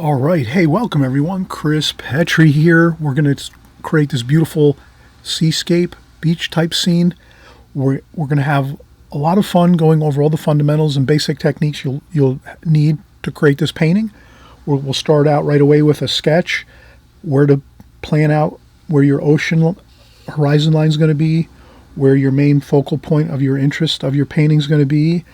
All right. Hey, welcome everyone. Chris Petrie here. We're going to create this beautiful seascape beach type scene. We're going to have a lot of fun going over all the fundamentals and basic techniques you'll need to create this painting. We'll start out right away with a sketch, where to plan out where your ocean horizon line is going to be, where your main focal point of your interest of your painting is going to be,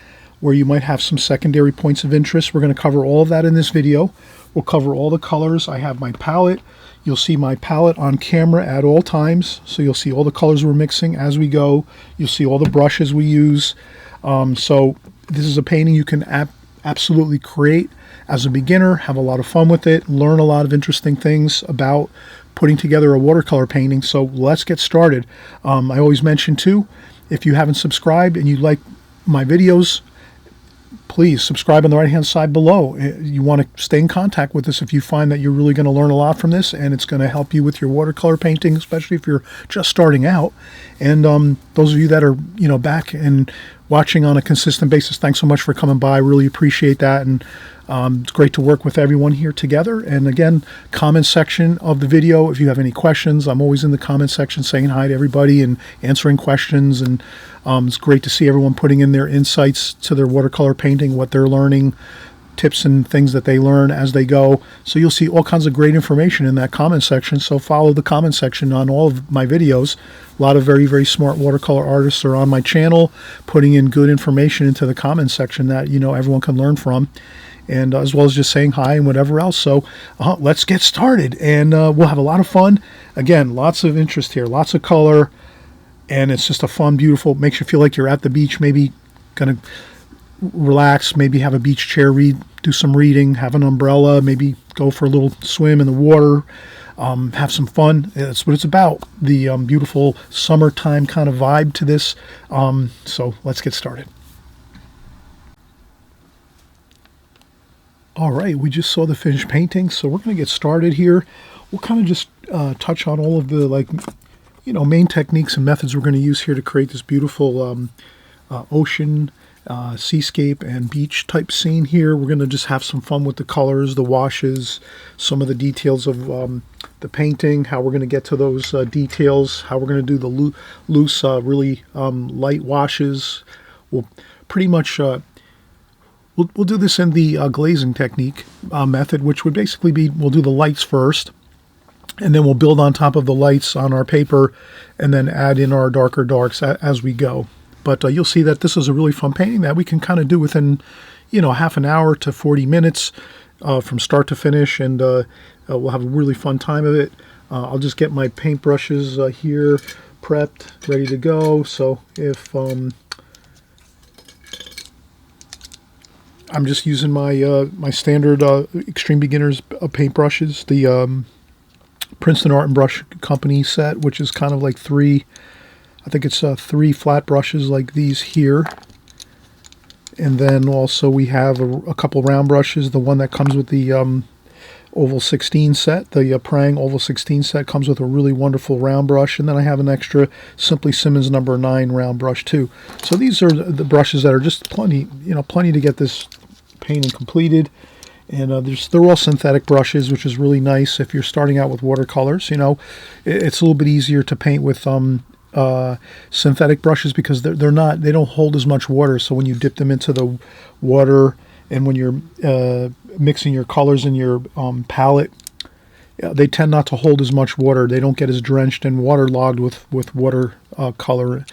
where you might have some secondary points of interest. We're going to cover all of that in this video. We'll cover all the colors. I have my palette. You'll see my palette on camera at all times, so you'll see all the colors we're mixing as we go. You'll see all the brushes we use. So this is a painting you can absolutely create as a beginner, have a lot of fun with it, learn a lot of interesting things about putting together a watercolor painting. So let's get started. I always mention too, if you haven't subscribed and you like my videos, please subscribe on the right hand side below. You want to stay in contact with us if you find that you're really going to learn a lot from this, and it's going to help you with your watercolor painting, especially if you're just starting out. And those of you that are back and watching on a consistent basis, thanks so much for coming by. Really appreciate that. And it's great to work with everyone here together. And again, comment section of the video, if you have any questions, I'm always in the comment section saying hi to everybody and answering questions. And it's great to see everyone putting in their insights to their watercolor painting, what they're learning, tips and things that they learn as they go. So you'll see all kinds of great information in that comment section. So follow the comment section on all of my videos. A lot of very, very smart watercolor artists are on my channel, putting in good information into the comment section that everyone can learn from, and as well as just saying hi and whatever else. So let's get started, and we'll have a lot of fun. Again, lots of interest here, lots of color, and it's just a fun, beautiful, makes you feel like you're at the beach, maybe gonna relax, maybe have a beach chair, do some reading, have an umbrella, maybe go for a little swim in the water, have some fun. That's what it's about, the beautiful summertime kind of vibe to this. So let's get started. All right, we just saw the finished painting, so we're going to get started here. We'll kind of just touch on all of the main techniques and methods we're going to use here to create this beautiful ocean, seascape, and beach type scene here. We're going to just have some fun with the colors, the washes, some of the details of the painting, how we're going to get to those details, how we're going to do the loose, really light washes. We'll pretty much We'll do this in the glazing technique method, which would basically be, we'll do the lights first, and then we'll build on top of the lights on our paper, and then add in our darker darks as we go. But you'll see that this is a really fun painting that we can kind of do within, half an hour to 40 minutes from start to finish, and we'll have a really fun time of it. I'll just get my paint brushes here prepped, ready to go. So if I'm just using my my standard Extreme Beginners paint brushes, the Princeton Art and Brush Company set, which is kind of like three flat brushes like these here. And then also we have a couple round brushes. The one that comes with the Oval 16 set, the Prang Oval 16 set, comes with a really wonderful round brush. And then I have an extra Simply Simmons number 9 round brush too. So these are the brushes that are just plenty to get this painting completed. And they're all synthetic brushes, which is really nice if you're starting out with watercolors. It's a little bit easier to paint with synthetic brushes because they don't hold as much water. So when you dip them into the water and when you're mixing your colors in your palette, they tend not to hold as much water. They don't get as drenched and waterlogged with water color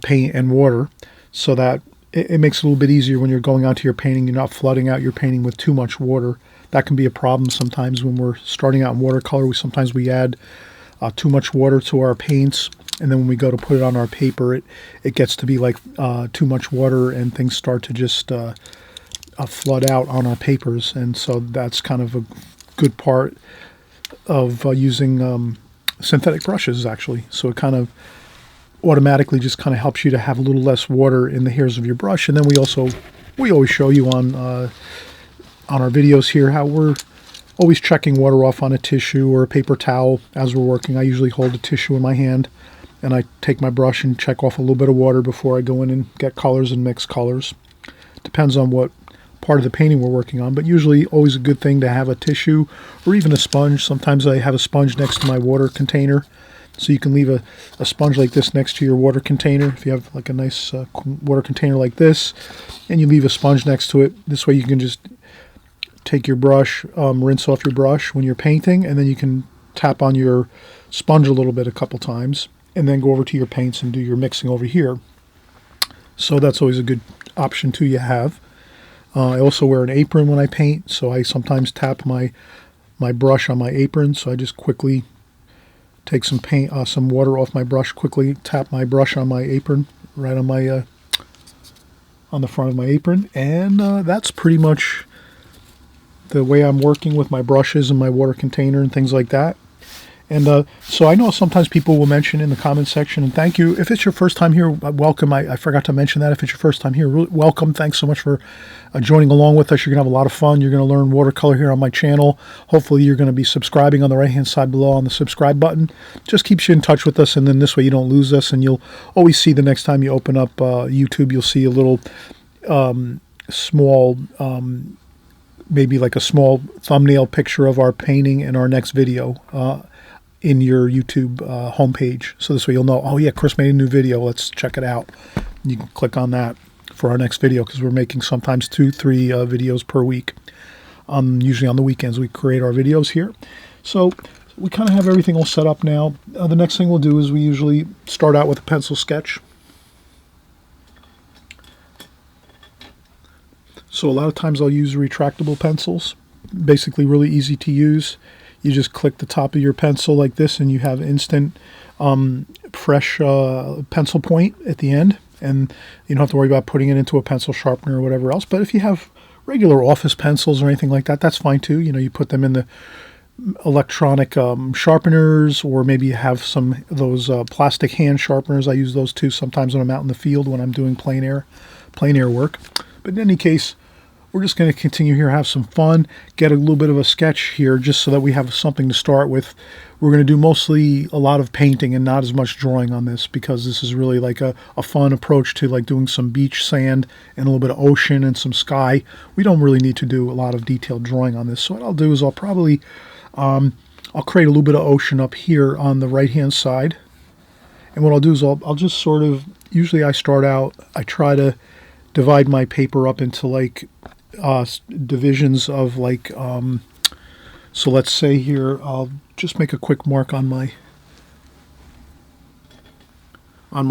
paint and water, so that it makes it a little bit easier when you're going onto your painting. You're not flooding out your painting with too much water. That can be a problem sometimes when we're starting out in watercolor. Sometimes we add too much water to our paints, and then when we go to put it on our paper, it gets to be like too much water, and things start to just flood out on our papers. And so that's kind of a good part of using synthetic brushes, actually. So it kind of automatically just kind of helps you to have a little less water in the hairs of your brush. And then we always show you on our videos here how we're always checking water off on a tissue or a paper towel as we're working. I usually hold a tissue in my hand, and I take my brush and check off a little bit of water before I go in and get colors and mix colors. Depends on what part of the painting we're working on. But usually always a good thing to have a tissue or even a sponge. Sometimes I have a sponge next to my water container. So you can leave a sponge like this next to your water container. If you have like a nice water container like this, and you leave a sponge next to it, this way you can just take your brush, rinse off your brush when you're painting, and then you can tap on your sponge a little bit a couple times, and then go over to your paints and do your mixing over here. So that's always a good option too you have. I also wear an apron when I paint, so I sometimes tap my brush on my apron. So I just quickly take some paint, some water off my brush, quickly tap my brush on my apron, right on my on the front of my apron, and that's pretty much the way I'm working with my brushes and my water container and things like that. And so I know sometimes people will mention in the comment section, and thank you. If it's your first time here, welcome. I forgot to mention that. If it's your first time here, welcome. Thanks so much for joining along with us. You're going to have a lot of fun. You're going to learn watercolor here on my channel. Hopefully you're going to be subscribing on the right-hand side below on the subscribe button. Just keeps you in touch with us, and then this way you don't lose us, and you'll always see the next time you open up YouTube, you'll see a little small maybe like a small thumbnail picture of our painting in our next video in your YouTube homepage. So this way you'll know, oh yeah, Chris made a new video, let's check it out. You can click on that for our next video, because we're making sometimes 2-3 videos per week. Usually on the weekends we create our videos here. So we kind of have everything all set up now. The next thing we'll do is we usually start out with a pencil sketch. So a lot of times I'll use retractable pencils, basically really easy to use. You just click the top of your pencil like this, and you have instant fresh pencil point at the end, and you don't have to worry about putting it into a pencil sharpener or whatever else. But if you have regular office pencils or anything like that, that's fine too. You know, you put them in the electronic sharpeners, or maybe you have some of those plastic hand sharpeners. I use those too sometimes when I'm out in the field when I'm doing plein air work. But in any case, we're just going to continue here, have some fun, get a little bit of a sketch here just so that we have something to start with. We're going to do mostly a lot of painting and not as much drawing on this, because this is really like a fun approach to like doing some beach sand and a little bit of ocean and some sky. We don't really need to do a lot of detailed drawing on this. So what I'll do is I'll probably, I'll create a little bit of ocean up here on the right-hand side. And what I'll do is I'll just sort of, usually I start out, I try to divide my paper up into like divisions of like, so let's say here, I'll just make a quick mark on my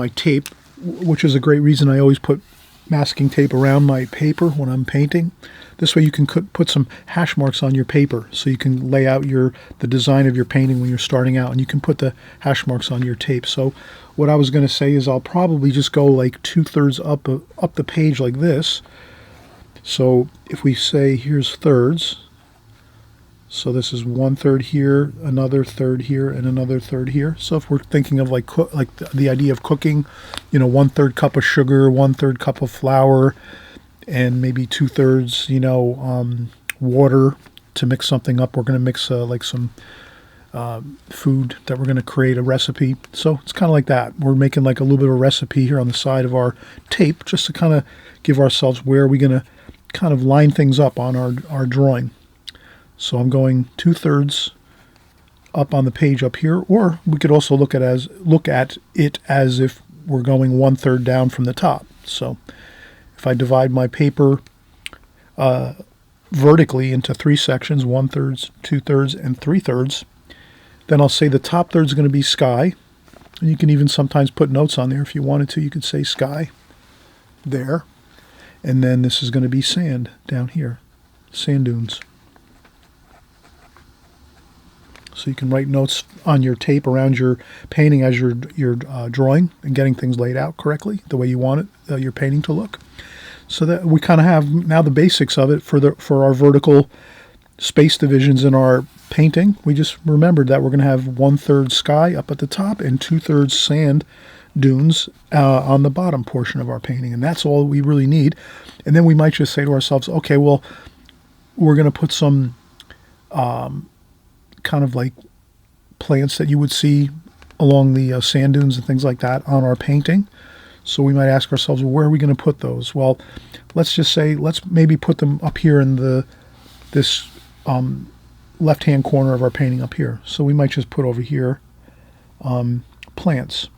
tape, which is a great reason I always put masking tape around my paper when I'm painting. This way you can put some hash marks on your paper, so you can lay out the design of your painting when you're starting out, and you can put the hash marks on your tape. So what I was going to say is I'll probably just go like 2/3 up the page like this. So if we say here's thirds, so this is 1/3 here, another third here, and another third here. So if we're thinking of like the idea of cooking, you know, 1/3 cup of sugar, 1/3 cup of flour, and maybe 2/3, you know, water to mix something up. We're going to mix like some food that we're going to create a recipe. So it's kind of like that. We're making like a little bit of a recipe here on the side of our tape, just to kind of give ourselves where we're going to kind of line things up on our drawing. So I'm going 2/3 up on the page up here, or we could also look at it as if we're going 1/3 down from the top. So if I divide my paper vertically into 3 sections, 1/3, 2/3, and 3/3, then I'll say the top third is going to be sky. And you can even sometimes put notes on there if you wanted to. You could say sky there. And then this is going to be sand down here, sand dunes. So you can write notes on your tape around your painting as you're drawing and getting things laid out correctly, the way you want it, your painting to look. So that we kind of have now the basics of it for our vertical space divisions in our painting. We just remembered that we're going to have 1/3 sky up at the top and 2/3 sand dunes on the bottom portion of our painting, and that's all we really need. And then we might just say to ourselves, okay, well, we're going to put some kind of like plants that you would see along the sand dunes and things like that on our painting. So we might ask ourselves, well, where are we going to put those? Well, let's just say, let's maybe put them up here in this left-hand corner of our painting up here. So we might just put over here plants.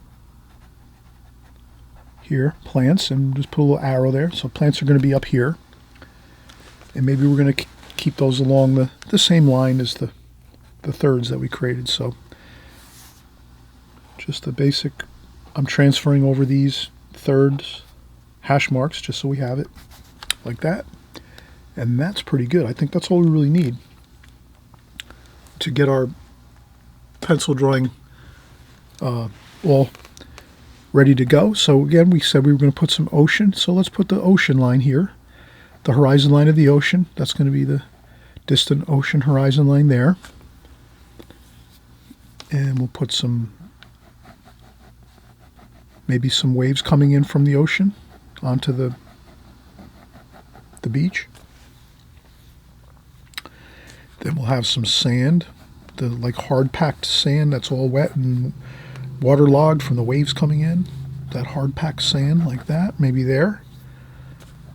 Here, plants, and just put a little arrow there. So plants are going to be up here. And maybe we're going to keep those along the same line as the thirds that we created. So just the basic, I'm transferring over these thirds hash marks just so we have it like that. And that's pretty good. I think that's all we really need to get our pencil drawing all ready to go. So again, we said we were going to put some ocean. So let's put the ocean line here. The horizon line of the ocean. That's going to be the distant ocean horizon line there. And we'll put maybe some waves coming in from the ocean onto the beach. Then we'll have some sand, the like hard packed sand that's all wet and waterlogged from the waves coming in. That hard packed sand like that, maybe there.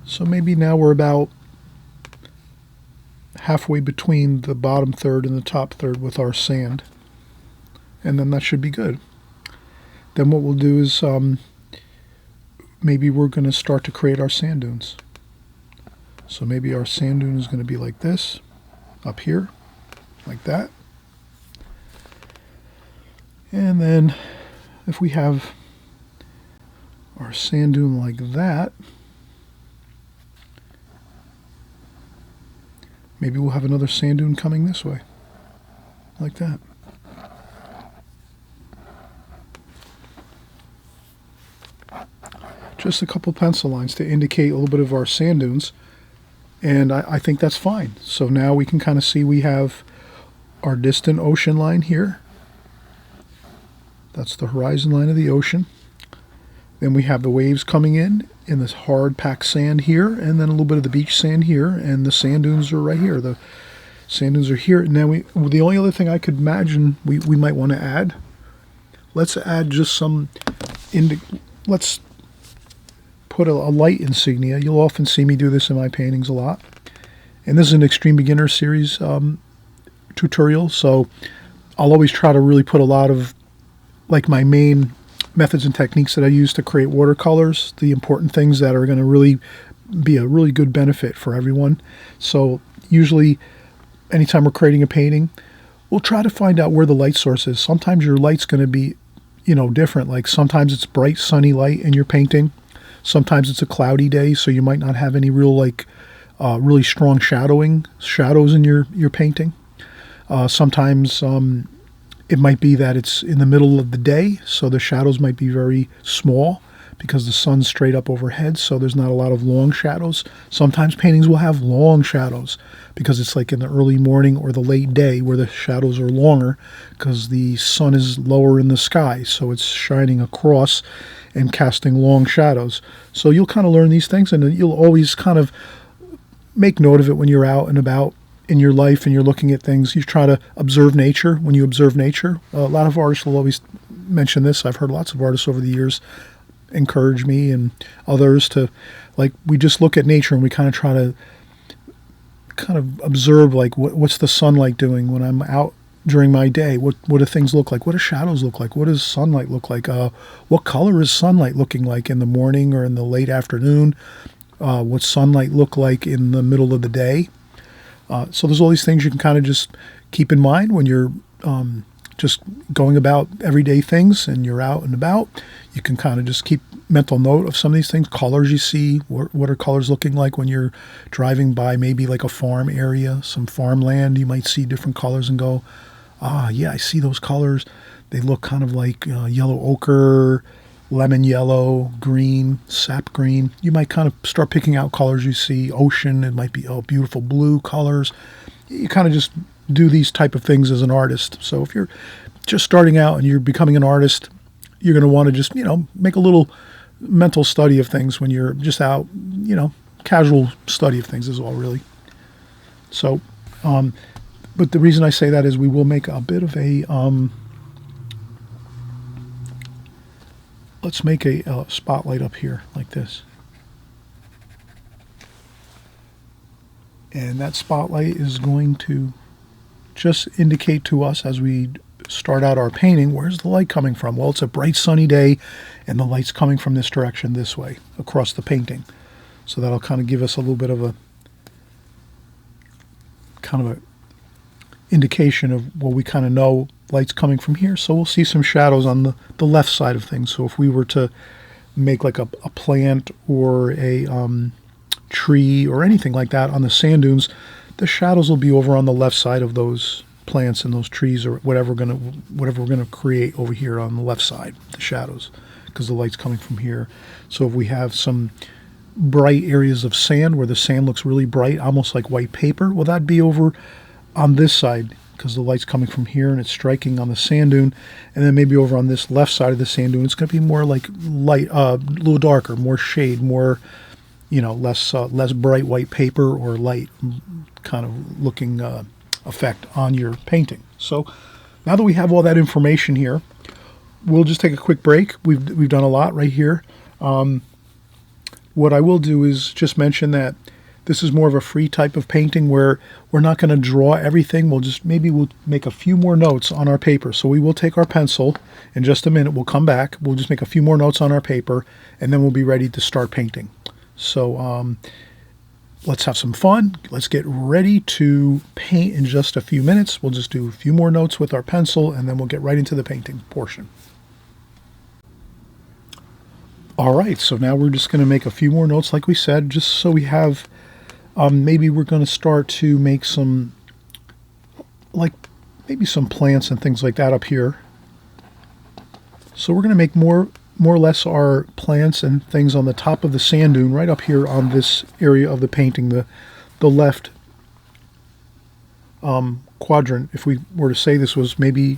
So maybe now we're about halfway between the bottom third and the top third with our sand. And then that should be good. Then what we'll do is maybe we're going to start to create our sand dunes. So maybe our sand dune is going to be like this, up here, like that. And then if we have our sand dune like that, maybe we'll have another sand dune coming this way, like that. Just a couple pencil lines to indicate a little bit of our sand dunes. And I think that's fine. So now we can kind of see we have our distant ocean line here. That's the horizon line of the ocean. Then we have the waves coming in this hard packed sand here, and then a little bit of the beach sand here, and the sand dunes are right here. The sand dunes are here. And then the only other thing I could imagine we might want to add, let's add just some, let's put a light insignia. You'll often see me do this in my paintings a lot. And this is an Extreme Beginner Series tutorial, so I'll always try to really put a lot of like my main methods and techniques that I use to create watercolors, the important things that are going to really be a really good benefit for everyone. So usually anytime we're creating a painting, we'll try to find out where the light source is. Sometimes your light's going to be, different. Like sometimes it's bright sunny light in your painting. Sometimes it's a cloudy day, so you might not have any real really strong shadows in your painting. Sometimes it might be that it's in the middle of the day, so the shadows might be very small because the sun's straight up overhead, so there's not a lot of long shadows. Sometimes paintings will have long shadows because it's like in the early morning or the late day where the shadows are longer because the sun is lower in the sky, so it's shining across and casting long shadows. So you'll kind of learn these things, and you'll always kind of make note of it when you're out and about in your life and you're looking at things. You try to observe nature. When you observe nature, a lot of artists will always mention this. I've heard lots of artists over the years encourage me and others to, like, we just look at nature and we kind of try to kind of observe, like, what's the sunlight doing when I'm out during my day? What do things look like? What do shadows look like? What does sunlight look like? What color is sunlight looking like in the morning or in the late afternoon? What's sunlight look like in the middle of the day? So there's all these things you can kind of just keep in mind when you're just going about everyday things and you're out and about. You can kind of just keep mental note of some of these things. Colors you see, what are colors looking like when you're driving by maybe like a farm area, some farmland. You might see different colors and go, yeah, I see those colors. They look kind of like yellow ochre, lemon yellow, green, sap green. You might kind of start picking out colors you see. Ocean, it might be beautiful blue colors. You kind of just do these type of things as an artist. So if you're just starting out and you're becoming an artist, you're going to want to just, make a little mental study of things when you're just out, casual study of things is all really. So, but the reason I say that is we will make a bit of a let's make a spotlight up here like this. And that spotlight is going to just indicate to us as we start out our painting, where's the light coming from? Well, it's a bright sunny day and the light's coming from this direction, this way, across the painting. So that'll kind of give us a little bit of a indication of, well, we kind of know light's coming from here. So we'll see some shadows on the left side of things. So if we were to make like a plant or a tree or anything like that on the sand dunes, the shadows will be over on the left side of those plants and those trees or whatever we're gonna create over here on the left side, the shadows, because the light's coming from here. So if we have some bright areas of sand where the sand looks really bright, almost like white paper, well, that'd be over on this side because the light's coming from here and it's striking on the sand dune. And then maybe over on this left side of the sand dune, it's going to be more like light, a little darker, more shade, more, less bright white paper or light kind of looking effect on your painting. So now that we have all that information here, we'll just take a quick break. We've done a lot right here. What I will do is just mention that this is more of a free type of painting where we're not going to draw everything. We'll make a few more notes on our paper. So we will take our pencil in just a minute. We'll come back. We'll just make a few more notes on our paper, and then we'll be ready to start painting. So let's have some fun. Let's get ready to paint in just a few minutes. We'll just do a few more notes with our pencil, and then we'll get right into the painting portion. All right, so now we're just going to make a few more notes, like we said, just so we have, maybe we're going to start to make some, maybe some plants and things like that up here. So we're going to make more or less our plants and things on the top of the sand dune, right up here on this area of the painting, the left quadrant. If we were to say this was maybe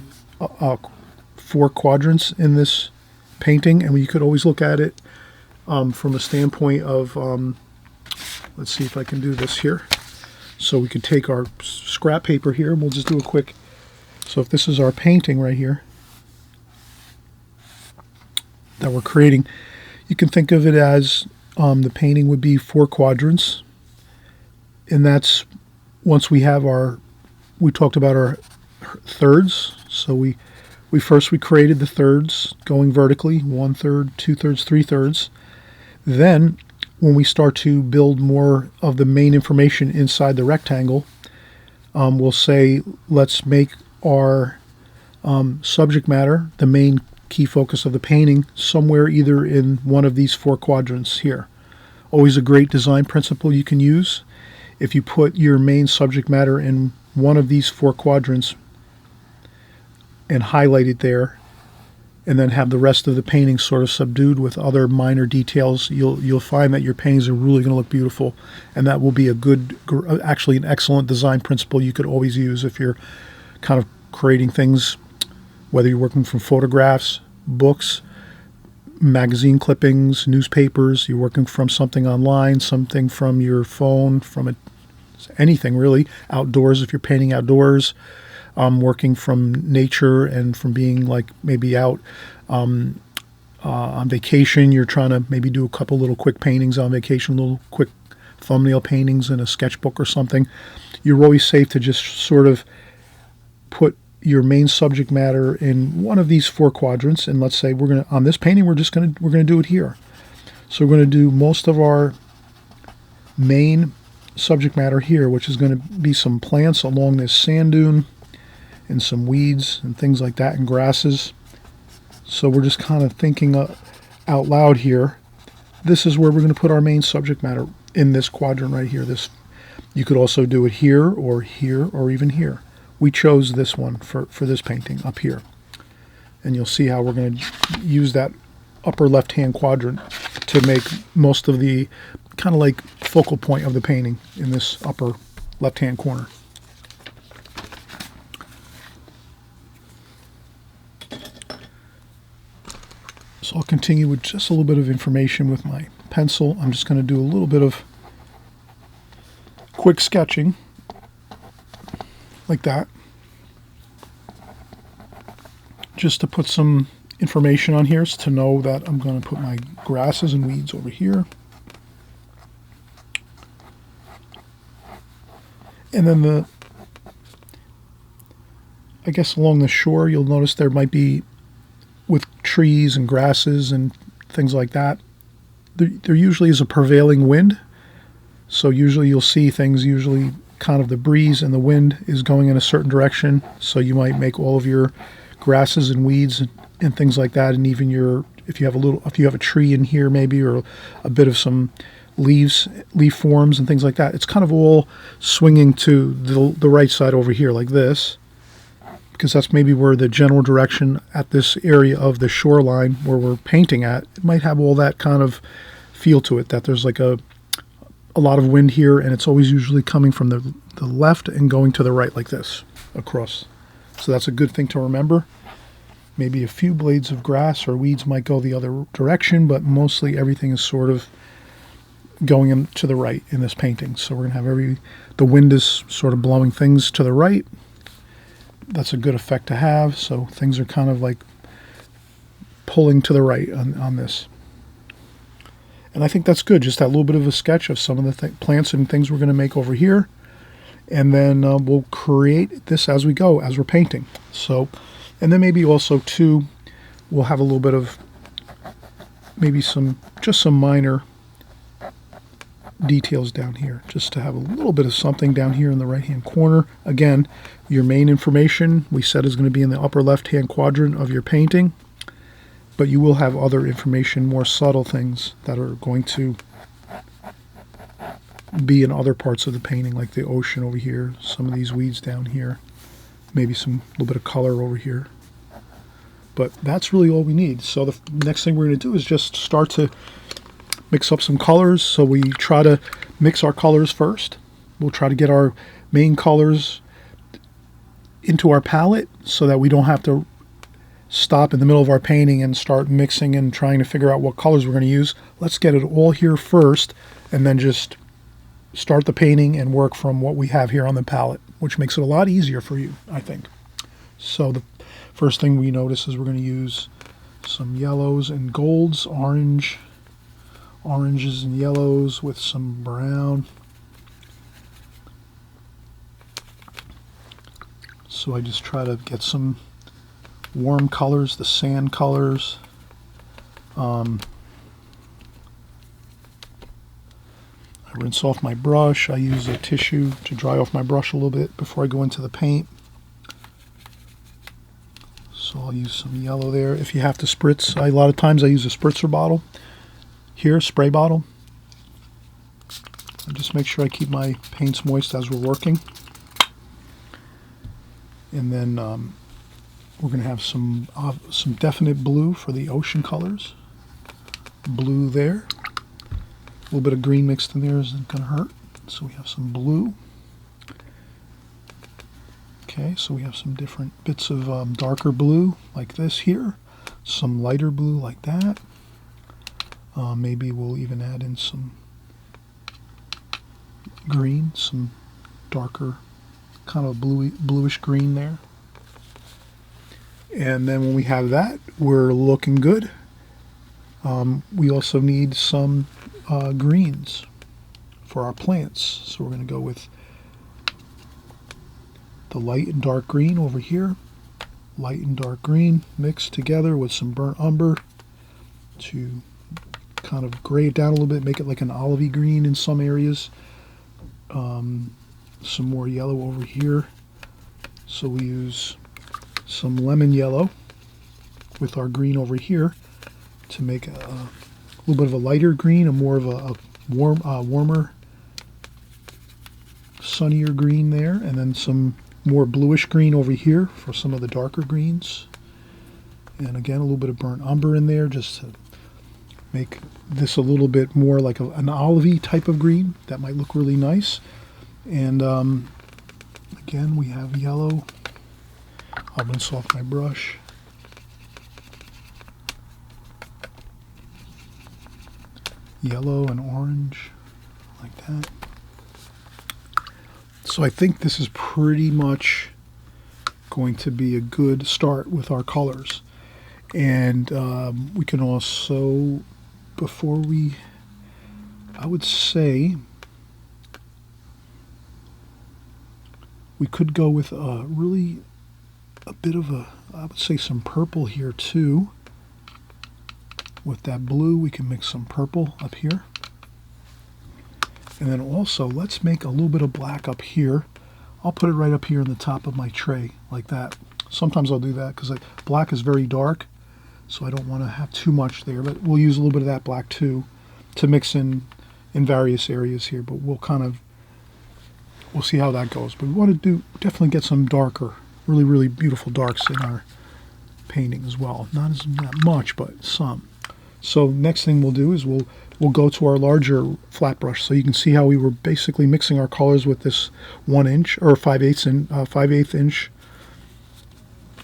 4 quadrants in this painting, and you could always look at it from a standpoint of, let's see if I can do this here. So we could take our scrap paper here, and we'll just do a quick, so if this is our painting right here that we're creating, you can think of it as the painting would be 4 quadrants, and that's once we have we talked about our thirds. So we created the thirds going vertically, 1/3, 2/3, 3/3. Then when we start to build more of the main information inside the rectangle, we'll say, let's make our subject matter, the main key focus of the painting, somewhere either in one of these 4 quadrants here. Always a great design principle you can use. If you put your main subject matter in one of these 4 quadrants and highlight it there, and then have the rest of the painting sort of subdued with other minor details, you'll find that your paintings are really going to look beautiful, and that will be actually an excellent design principle you could always use if you're kind of creating things, whether you're working from photographs, books, magazine clippings, newspapers, you're working from something online, something from your phone, anything really, outdoors if you're painting outdoors. Working from nature and from being like maybe out on vacation, you're trying to maybe do a couple little quick paintings on vacation, little quick thumbnail paintings in a sketchbook or something. You're always safe to just sort of put your main subject matter in one of these 4 quadrants, and let's say on this painting we're gonna do it here. So we're gonna do most of our main subject matter here, which is going to be some plants along this sand dune, and some weeds and things like that, and grasses. So we're just kind of thinking out loud here. This is where we're going to put our main subject matter in this quadrant right here. You could also do it here, or even here. We chose this one for this painting up here. And you'll see how we're going to use that upper left-hand quadrant to make most of the kind of like focal point of the painting in this upper left-hand corner. So I'll continue with just a little bit of information with my pencil. I'm just going to do a little bit of quick sketching, like that, just to put some information on here is to know that I'm going to put my grasses and weeds over here. And then I guess along the shore, you'll notice there might be, with trees and grasses and things like that, there usually is a prevailing wind. So usually you'll see things, usually kind of the breeze and the wind is going in a certain direction. So you might make all of your grasses and weeds and things like that, and even if you have a tree in here maybe, or a bit of some leaf forms and things like that, it's kind of all swinging to the right side over here like this, because that's maybe where the general direction at this area of the shoreline where we're painting at, it might have all that kind of feel to it, that there's like a lot of wind here, and it's always usually coming from the left and going to the right like this across. So that's a good thing to remember. Maybe a few blades of grass or weeds might go the other direction, but mostly everything is sort of going in to the right in this painting. So we're going to have the wind is sort of blowing things to the right. That's a good effect to have. So things are kind of like pulling to the right on this. And I think that's good, just that little bit of a sketch of some of the plants and things we're going to make over here. And then we'll create this as we go, as we're painting. So, and then maybe also too, we'll have a little bit of maybe just some minor details down here, just to have a little bit of something down here in the right hand corner. Again, your main information we said is going to be in the upper left hand quadrant of your painting, but you will have other information, more subtle things that are going to be in other parts of the painting, like the ocean over here, some of these weeds down here, maybe some little bit of color over here. But that's really all we need. So the next thing we're going to do is just start to mix up some colors. So we try to mix our colors first. We'll try to get our main colors into our palette so that we don't have to stop in the middle of our painting and start mixing and trying to figure out what colors we're going to use. Let's get it all here first, and then just start the painting and work from what we have here on the palette, which makes it a lot easier for you, I think. So the first thing we notice is we're going to use some yellows and golds, oranges and yellows with some brown. So I just try to get some warm colors, the sand colors. I rinse off my brush. I use a tissue to dry off my brush a little bit before I go into the paint. So I'll use some yellow there. If you have to spritz, a lot of times I use a spritzer bottle. Here, spray bottle. And just make sure I keep my paints moist as we're working. And then we're going to have some definite blue for the ocean colors. Blue there. A little bit of green mixed in there isn't going to hurt. So we have some blue. Okay, so we have some different bits of darker blue like this here. Some lighter blue like that. Maybe we'll even add in some green, some darker kind of bluish green there. And then when we have that, we're looking good. We also need some greens for our plants. So we're going to go with the light and dark green over here. Light and dark green mixed together with some burnt umber to kind of gray it down a little bit, make it like an olivey green in some areas. Some more yellow over here. So we use some lemon yellow with our green over here to make a little bit of a lighter green, more of a warmer, sunnier green there, and then some more bluish green over here for some of the darker greens. And again, a little bit of burnt umber in there just to make this a little bit more like an olivey type of green. That might look really nice. And again, we have yellow. I'll rinse off my brush. Yellow and orange, like that. So I think this is pretty much going to be a good start with our colors. And we can also, I would say, we could go with really a bit of I would say some purple here too. With that blue, we can mix some purple up here. And then also, let's make a little bit of black up here. I'll put it right up here in the top of my tray, like that. Sometimes I'll do that because black is very dark, so I don't want to have too much there. But we'll use a little bit of that black too to mix in various areas here. But we'll see how that goes. But we want to definitely get some darker, really, really beautiful darks in our painting as well. Not much, but some. So next thing we'll do is we'll go to our larger flat brush. So you can see how we were basically mixing our colors with this 1 inch or 5/8 inch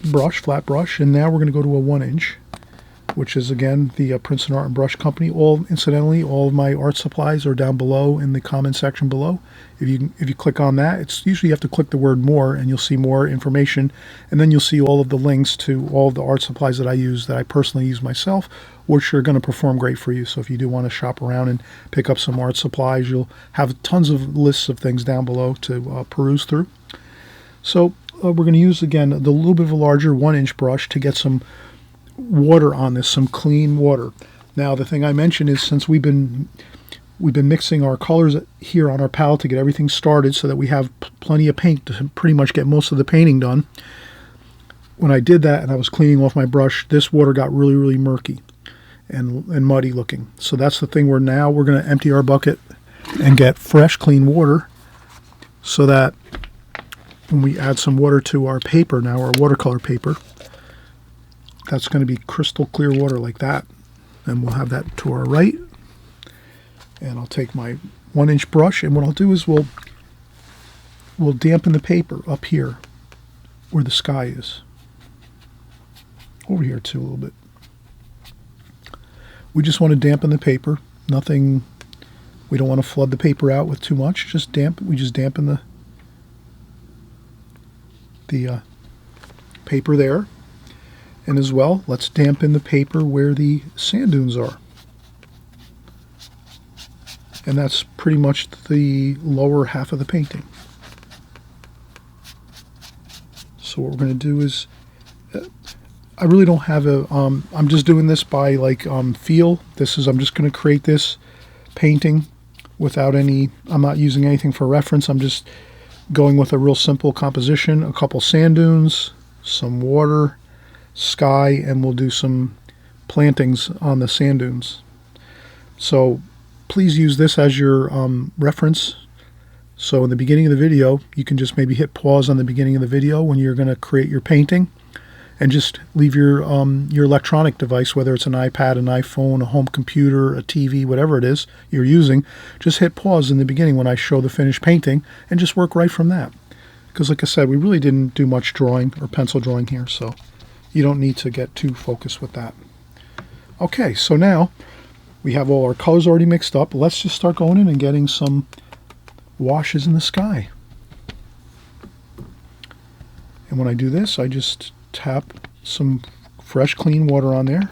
brush, flat brush, and now we're going to go to a 1 inch, which is again the Princeton Art and Brush Company. Incidentally, all of my art supplies are down below in the comment section below. If you click on that, it's usually you have to click the word more, and you'll see more information, and then you'll see all of the links to all of the art supplies that I use, that I personally use myself, which are going to perform great for you. So if you do want to shop around and pick up some art supplies, you'll have tons of lists of things down below to peruse through. So we're going to use again the little bit of a larger 1 inch brush to get some water on this, some clean water. Now the thing I mentioned is, since we've been mixing our colors here on our palette to get everything started so that we have plenty of paint to pretty much get most of the painting done, when I did that and I was cleaning off my brush, this water got really, really murky and muddy looking. So that's the thing where now we're going to empty our bucket and get fresh, clean water, so that when we add some water to our paper now, our watercolor paper, that's going to be crystal clear water like that. And we'll have that to our right. And I'll take my 1 inch brush, and what I'll do is we'll dampen the paper up here where the sky is. Over here too a little bit. We just want to dampen the paper. Nothing, we don't want to flood the paper out with too much. We just dampen the paper there. And as well, let's dampen the paper where the sand dunes are. And that's pretty much the lower half of the painting. So what we're going to do is, I really don't have I'm just doing this by feel. I'm just going to create this painting without I'm not using anything for reference. I'm just going with a real simple composition, a couple sand dunes, some water, sky, and we'll do some plantings on the sand dunes. So please use this as your reference. So in the beginning of the video, you can just maybe hit pause on the beginning of the video when you're going to create your painting, and just leave your electronic device, whether it's an iPad, an iPhone, a home computer, a TV, whatever it is you're using. Just hit pause in the beginning when I show the finished painting, and just work right from that. Because like I said, we really didn't do much drawing or pencil drawing here, so you don't need to get too focused with that. Okay, so now we have all our colors already mixed up. Let's just start going in and getting some washes in the sky. And when I do this, I just tap some fresh, clean water on there.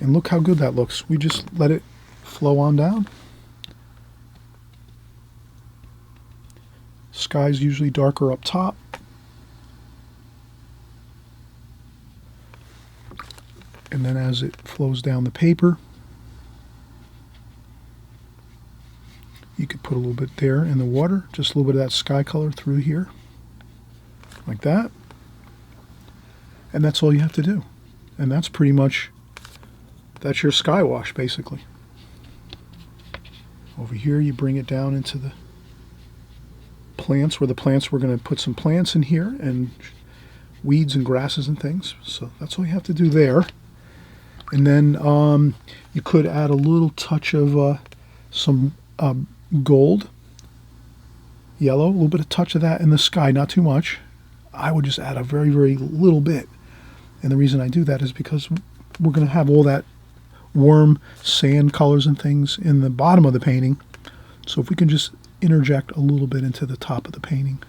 And look how good that looks. We just let it flow on down. Sky's usually darker up top. And then as it flows down the paper, you could put a little bit there in the water, just a little bit of that sky color through here, like that. And that's all you have to do. And that's pretty much, that's your sky wash, basically. Over here, you bring it down into the plants, we're going to put some plants in here, and weeds and grasses and things. So that's all you have to do there. And then you could add a little touch of some gold, yellow, a little bit of touch of that in the sky, not too much. I would just add a very, very little bit. And the reason I do that is because we're going to have all that warm sand colors and things in the bottom of the painting. So if we can just interject a little bit into the top of the painting,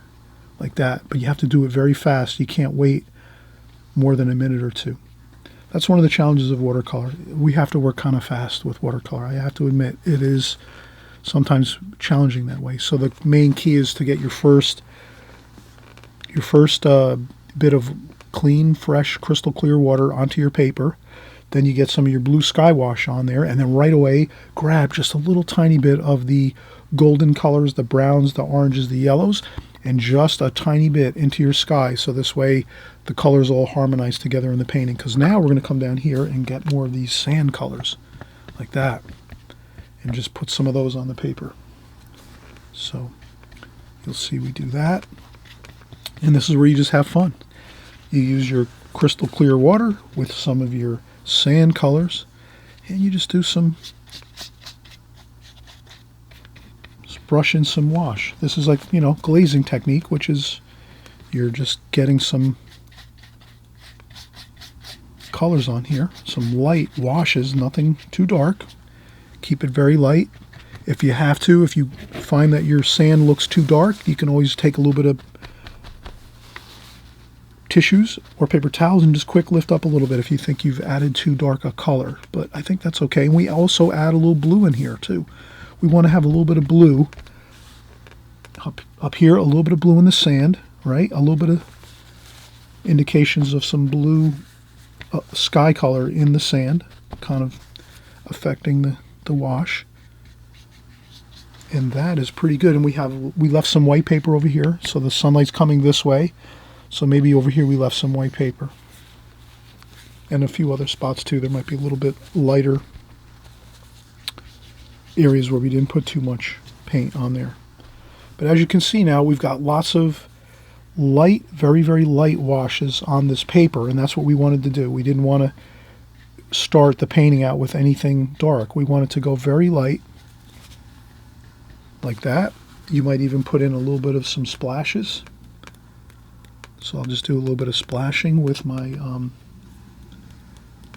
like that. But you have to do it very fast. You can't wait more than a minute or two. That's one of the challenges of watercolor. We have to work kind of fast with watercolor. I have to admit, it is sometimes challenging that way. So the main key is to get your first bit of clean, fresh, crystal clear water onto your paper. Then you get some of your blue sky wash on there, and then right away grab just a little tiny bit of the golden colors, the browns, the oranges, the yellows, and just a tiny bit into your sky, so this way the colors all harmonize together in the painting. Because now we're going to come down here and get more of these sand colors like that, and just put some of those on the paper. So you'll see we do that, and this is where you just have fun. You use your crystal clear water with some of your sand colors, and you just do some, just brush in some wash. This is like, glazing technique, which is you're just getting some colors on here, some light washes, nothing too dark. Keep it very light. If you have to, if you find that your sand looks too dark, you can always take a little bit of tissues or paper towels and just quick lift up a little bit if you think you've added too dark a color. But I think that's okay. And we also add a little blue in here too. We want to have a little bit of blue up here, a little bit of blue in the sand, right? A little bit of indications of some blue sky color in the sand, kind of affecting the wash. And that is pretty good. And we left some white paper over here, so the sunlight's coming this way. So maybe over here we left some white paper. And a few other spots too. There might be a little bit lighter areas where we didn't put too much paint on there. But as you can see now, we've got lots of light, very, very light washes on this paper, and that's what we wanted to do. We didn't want to start the painting out with anything dark. We wanted to go very light, like that. You might even put in a little bit of some splashes. So I'll just do a little bit of splashing with my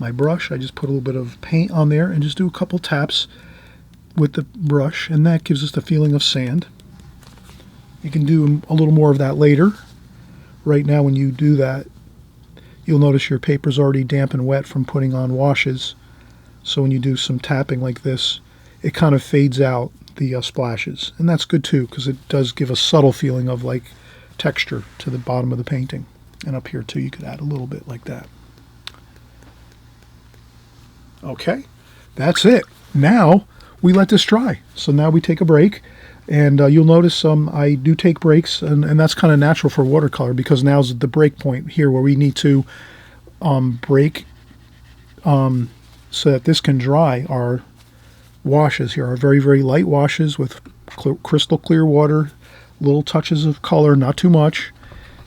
my brush. I just put a little bit of paint on there and just do a couple taps with the brush, and that gives us the feeling of sand. You can do a little more of that later. Right now when you do that, you'll notice your paper's already damp and wet from putting on washes. So when you do some tapping like this, it kind of fades out the splashes. And that's good too, because it does give a subtle feeling of like texture to the bottom of the painting. And up here too, you could add a little bit like that. Okay, that's it. Now we let this dry. So now we take a break, and you'll notice I do take breaks, and that's kind of natural for watercolor, because now's the break point here where we need to break so that this can dry. Our washes here are very, very light washes with crystal clear water, little touches of color, not too much.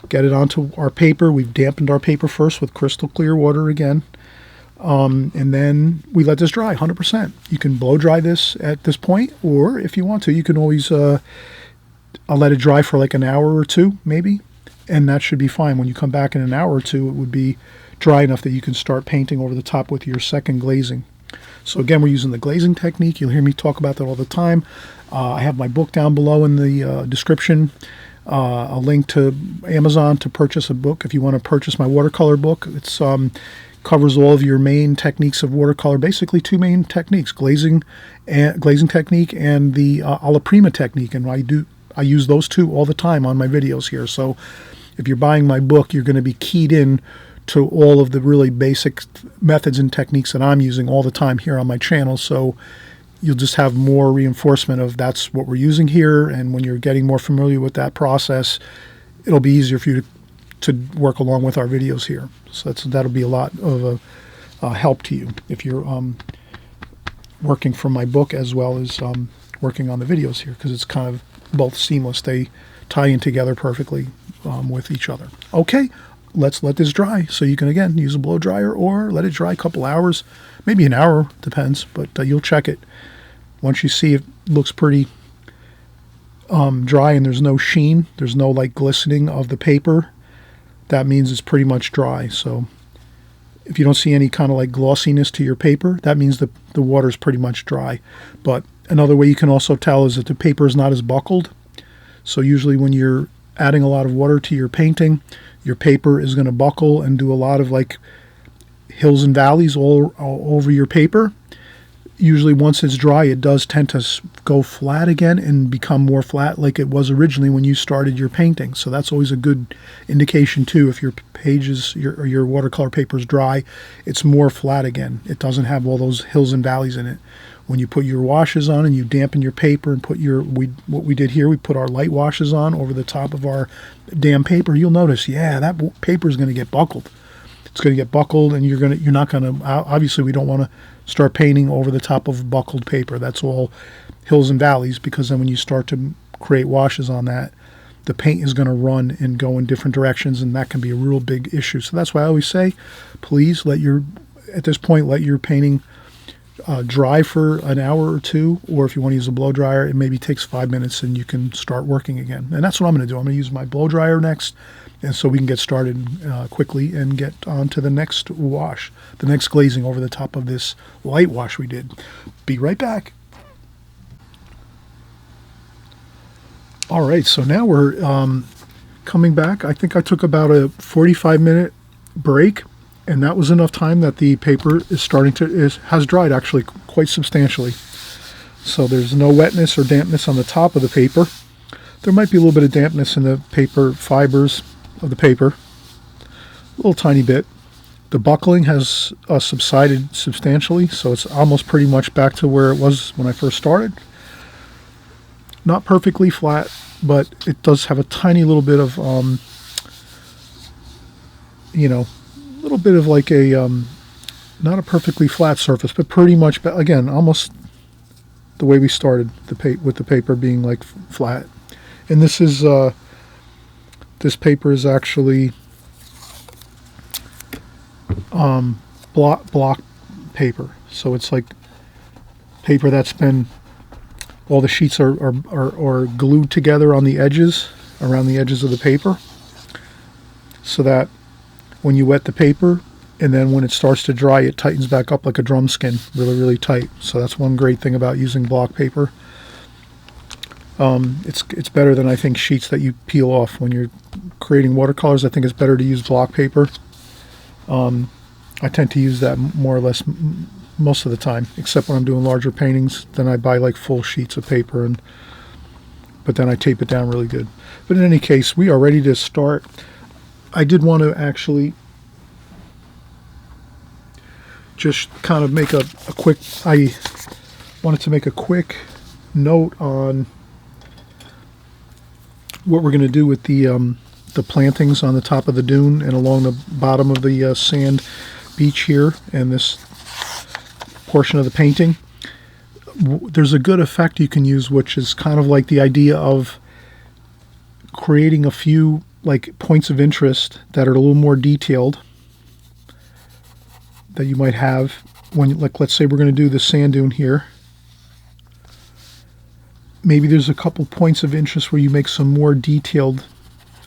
Get it onto our paper. We've dampened our paper first with crystal clear water again. And then we let this dry 100%. You can blow dry this at this point, or if you want to, you can always let it dry for like an hour or two, maybe, and that should be fine. When you come back in an hour or two, it would be dry enough that you can start painting over the top with your second glazing. So again, we're using the glazing technique. You'll hear me talk about that all the time. I have my book down below in the description. A link to Amazon to purchase a book if you want to purchase my watercolor book. It's covers all of your main techniques of watercolor, basically two main techniques, glazing technique and the alla prima technique, and I use those two all the time on my videos here. So if you're buying my book, you're going to be keyed in to all of the really basic methods and techniques that I'm using all the time here on my channel. So you'll just have more reinforcement of that's what we're using here, and when you're getting more familiar with that process, it'll be easier for you to work along with our videos here. So that'll be a lot of a help to you if you're working from my book as well as working on the videos here, because it's kind of both seamless. They tie in together perfectly with each other. Okay, let's let this dry. So you can, again, use a blow dryer or let it dry a couple hours, maybe an hour, depends, but you'll check it. Once you see it looks pretty dry and there's no sheen, there's no like glistening of the paper, that means it's pretty much dry. So if you don't see any kind of like glossiness to your paper, that means the water is pretty much dry. But another way you can also tell is that the paper is not as buckled. So usually when you're adding a lot of water to your painting, your paper is going to buckle and do a lot of like hills and valleys all over your paper. Usually once it's dry, it does tend to go flat again and become more flat like it was originally when you started your painting. So that's always a good indication too. If your pages, your watercolor paper is dry, it's more flat again. It doesn't have all those hills and valleys in it. When you put your washes on and you dampen your paper and put what we did here, we put our light washes on over the top of our damp paper, you'll notice, yeah, that paper is going to get buckled. It's going to get buckled, and you're not going to, obviously we don't want to start painting over the top of buckled paper. That's all hills and valleys, because then when you start to create washes on that, the paint is going to run and go in different directions, and that can be a real big issue. So that's why I always say, please at this point, let your painting dry for an hour or two, or if you want to use a blow dryer, it maybe takes 5 minutes and you can start working again. And that's what I'm going to do. I'm going to use my blow dryer next, and so we can get started quickly and get on to the next wash, the next glazing over the top of this light wash we did. Be right back. All right, so now we're coming back. I think I took about a 45-minute break, and that was enough time that the paper has dried actually quite substantially. So there's no wetness or dampness on the top of the paper. There might be a little bit of dampness in the paper fibers of the paper, a little tiny bit. The buckling has subsided substantially, so it's almost pretty much back to where it was when I first started. Not perfectly flat, but it does have a tiny little bit of, little bit of like a, not a perfectly flat surface, but pretty much, again, almost the way we started with the paper being like flat. And this is, this paper is actually block paper. So it's like paper that's been, all the sheets are glued together on the edges, around the edges of the paper, so that when you wet the paper and then when it starts to dry, it tightens back up like a drum skin, really, really tight. So that's one great thing about using block paper. It's better than, I think, sheets that you peel off when you're creating watercolors. I think it's better to use block paper. I tend to use that more or less most of the time, except when I'm doing larger paintings. Then I buy like full sheets of paper, but then I tape it down really good. But in any case, we are ready to start. I did want to actually just kind of make I wanted to make a quick note on what we're going to do with the plantings on the top of the dune and along the bottom of the sand beach here, and this portion of the painting. There's a good effect you can use, which is kind of like the idea of creating a few like points of interest that are a little more detailed that you might have when, like, let's say we're going to do the sand dune here. Maybe there's a couple points of interest where you make some more detailed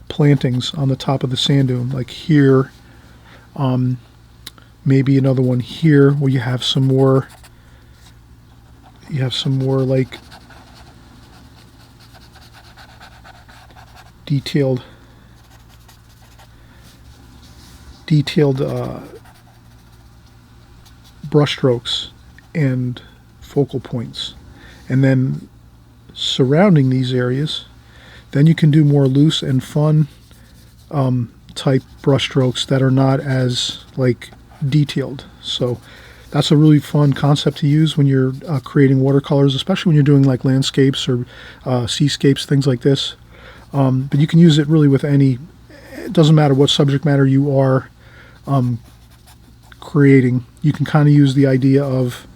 plantings on the top of the sand dune, like here. Maybe another one here where you have some more like detailed brush strokes and focal points. And then surrounding these areas, then you can do more loose and fun type brush strokes that are not as like detailed. So that's a really fun concept to use when you're creating watercolors, especially when you're doing like landscapes or seascapes, things like this. But you can use it really with any, it doesn't matter what subject matter you are creating. You can kind of use the idea of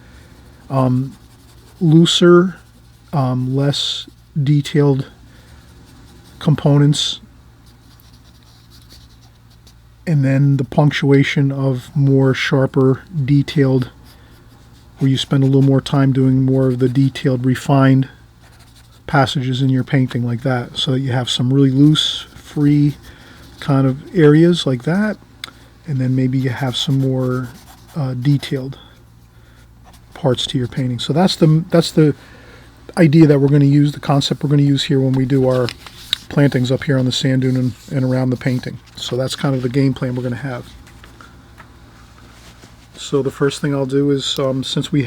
looser, less detailed components, and then the punctuation of more sharper, detailed, where you spend a little more time doing more of the detailed, refined passages in your painting like that, so that you have some really loose, free kind of areas like that, and then maybe you have some more detailed parts to your painting. So that's the idea that we're going to use, the concept we're going to use here when we do our plantings up here on the sand dune and around the painting. So that's kind of the game plan we're going to have. So the first thing I'll do is, since we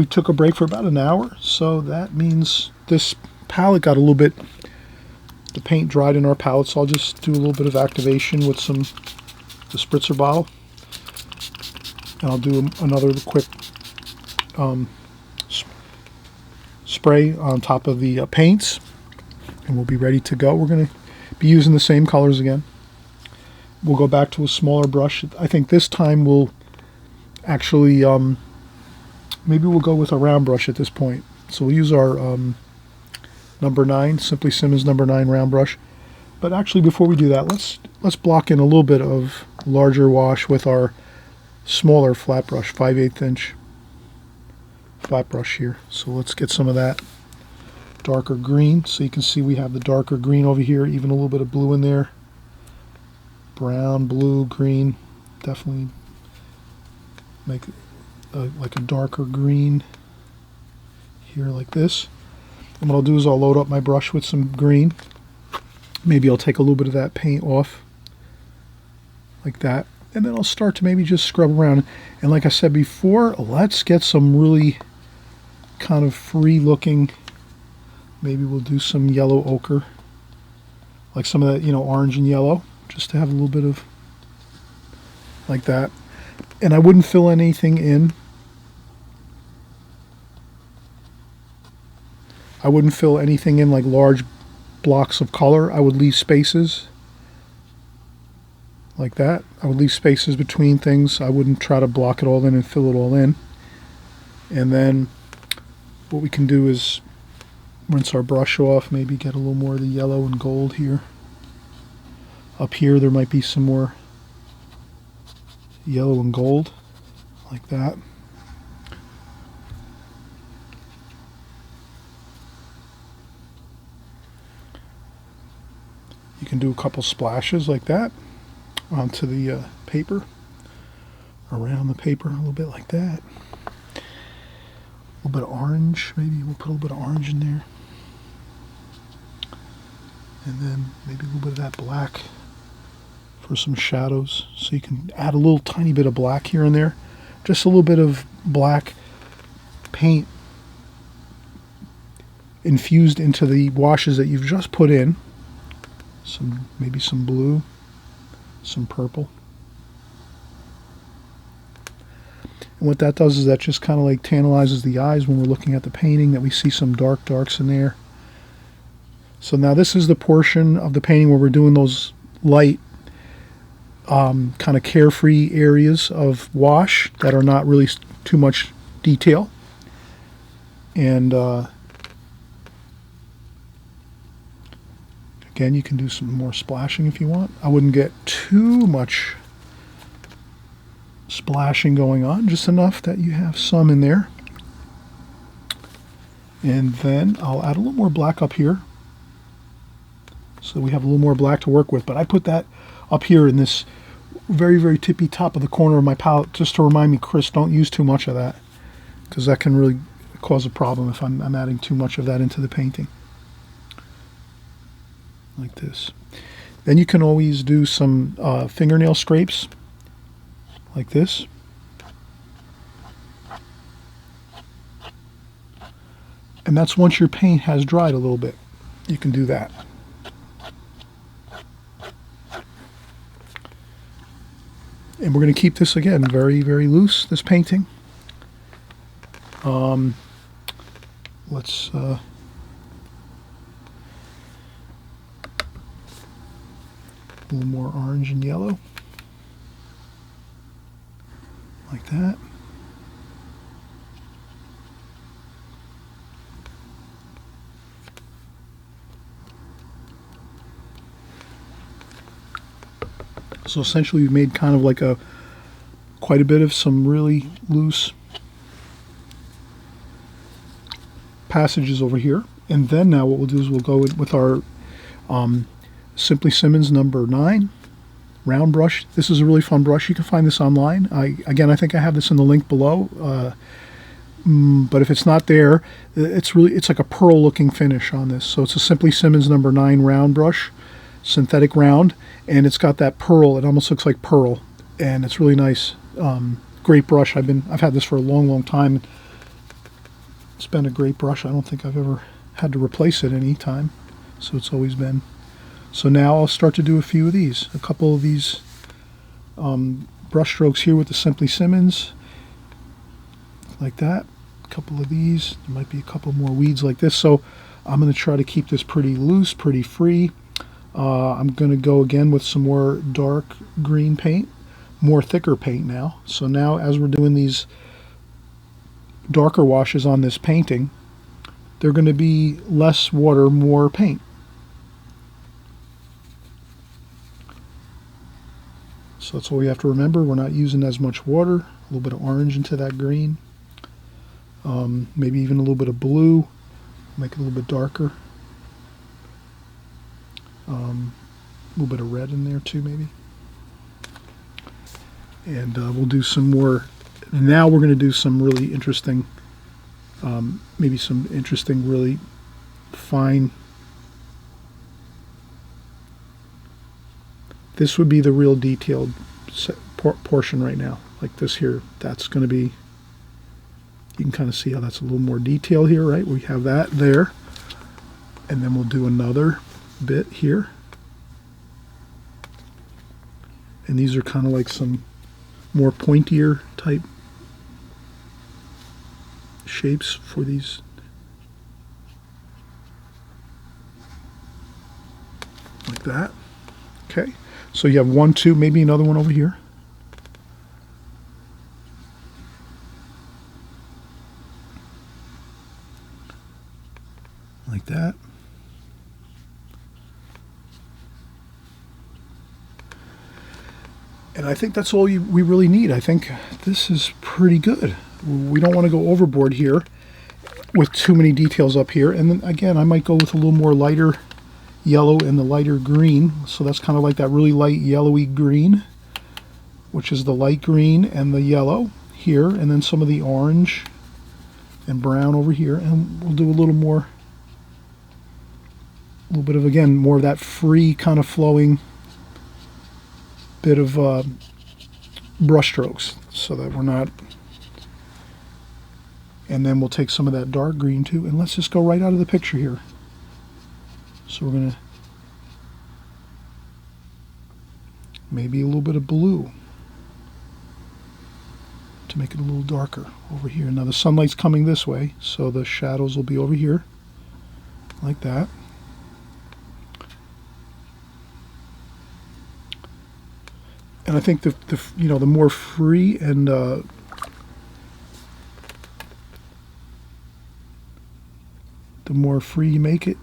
took a break for about an hour, so that means this palette got a little bit, the paint dried in our palette, so I'll just do a little bit of activation with the spritzer bottle. And I'll do another quick spray on top of the paints, and we'll be ready to go. We're going to be using the same colors again. We'll go back to a smaller brush. I think this time we'll actually, maybe we'll go with a round brush at this point. So we'll use our number 9, Simply Simmons number 9 round brush. But actually, before we do that, let's block in a little bit of larger wash with our smaller flat brush, 5/8 inch flat brush here. So let's get some of that darker green. So you can see we have the darker green over here, even a little bit of blue in there. Brown, blue, green. Definitely make like a darker green here like this. And what I'll do is I'll load up my brush with some green. Maybe I'll take a little bit of that paint off like that. And then I'll start to maybe just scrub around. And like I said before, let's get some really kind of free looking, maybe we'll do some yellow ochre, like some of that, you know, orange and yellow, just to have a little bit of like that. And I wouldn't fill anything in. I wouldn't fill anything in like large blocks of color. I would leave spaces like that. I would leave spaces between things. I wouldn't try to block it all in and fill it all in. And then what we can do is rinse our brush off, maybe get a little more of the yellow and gold here. Up here there might be some more yellow and gold like that. You can do a couple splashes like that onto the paper, around the paper a little bit like that. A little bit of orange, maybe we'll put a little bit of orange in there. And then maybe a little bit of that black for some shadows. So you can add a little tiny bit of black here and there. Just a little bit of black paint infused into the washes that you've just put in. Maybe some blue, some purple. And what that does is that just kind of like tantalizes the eyes when we're looking at the painting, that we see some darks in there. So now this is the portion of the painting where we're doing those light, kind of carefree areas of wash that are not really too much detail. And again, you can do some more splashing if you want. I wouldn't get too much splashing going on, just enough that you have some in there. And then I'll add a little more black up here, so we have a little more black to work with. But I put that up here in this very tippy top of the corner of my palette just to remind me, Chris, don't use too much of that, because that can really cause a problem if I'm adding too much of that into the painting. Like this. Then you can always do some fingernail scrapes like this. And that's once your paint has dried a little bit. You can do that. And we're going to keep this again very loose, this painting. Let's a little more orange and yellow, like that. So essentially we've made kind of like quite a bit of some really loose passages over here. And then now what we'll do is we'll go with our Simply Simmons number 9 round brush. This is a really fun brush. You can find this online. I think I have this in the link below. But if it's not there, it's like a pearl looking finish on this. So it's a Simply Simmons number 9 round brush, synthetic round, and it's got that pearl. It almost looks like pearl, and it's really nice. Great brush. I've had this for a long time. It's been a great brush. I don't think I've ever had to replace it any time, so it's always been. So now I'll start to do a few of these, a couple of these brush strokes here with the Simply Simmons, like that. A couple of these. There might be a couple more weeds like this. So I'm going to try to keep this pretty loose, pretty free. I'm going to go again with some more dark green paint, more thicker paint now. So now as we're doing these darker washes on this painting, they're going to be less water, more paint. So that's all we have to remember. We're not using as much water. A little bit of orange into that green. Maybe even a little bit of blue. Make it a little bit darker. A little bit of red in there too, maybe. And we'll do some more. Now we're going to do some really interesting, maybe some interesting, really fine. This would be the real detailed portion right now, like this here. That's going to be, you can kind of see how that's a little more detailed here, right? We have that there. And then we'll do another bit here. And these are kind of like some more pointier type shapes for these. Like that. Okay. So you have 1, 2, maybe another one over here. Like that. And I think that's all we really need. I think this is pretty good. We don't want to go overboard here with too many details up here. And then again, I might go with a little more lighter yellow and the lighter green. So that's kind of like that really light yellowy green, which is the light green and the yellow here, and then some of the orange and brown over here. And we'll do a little more, a little bit of, again, more of that free kind of flowing bit of brush strokes, so that we're not. And then we'll take some of that dark green too, and let's just go right out of the picture here. So we're going to maybe a little bit of blue to make it a little darker over here. Now the sunlight's coming this way, so the shadows will be over here, like that. And I think the more free and the more free you make it,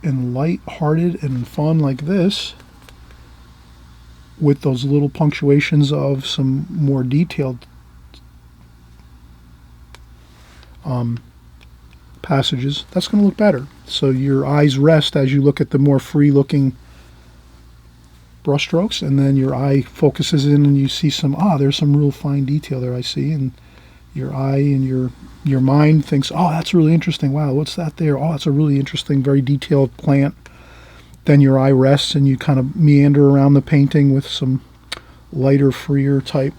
and light-hearted and fun like this, with those little punctuations of some more detailed passages, that's going to look better. So your eyes rest as you look at the more free-looking brush strokes, and then your eye focuses in and you see some, there's some real fine detail there I see, and your eye and your mind thinks, that's really interesting. Wow, what's that there? That's a really interesting, very detailed plant. Then your eye rests and you kind of meander around the painting with some lighter, freer type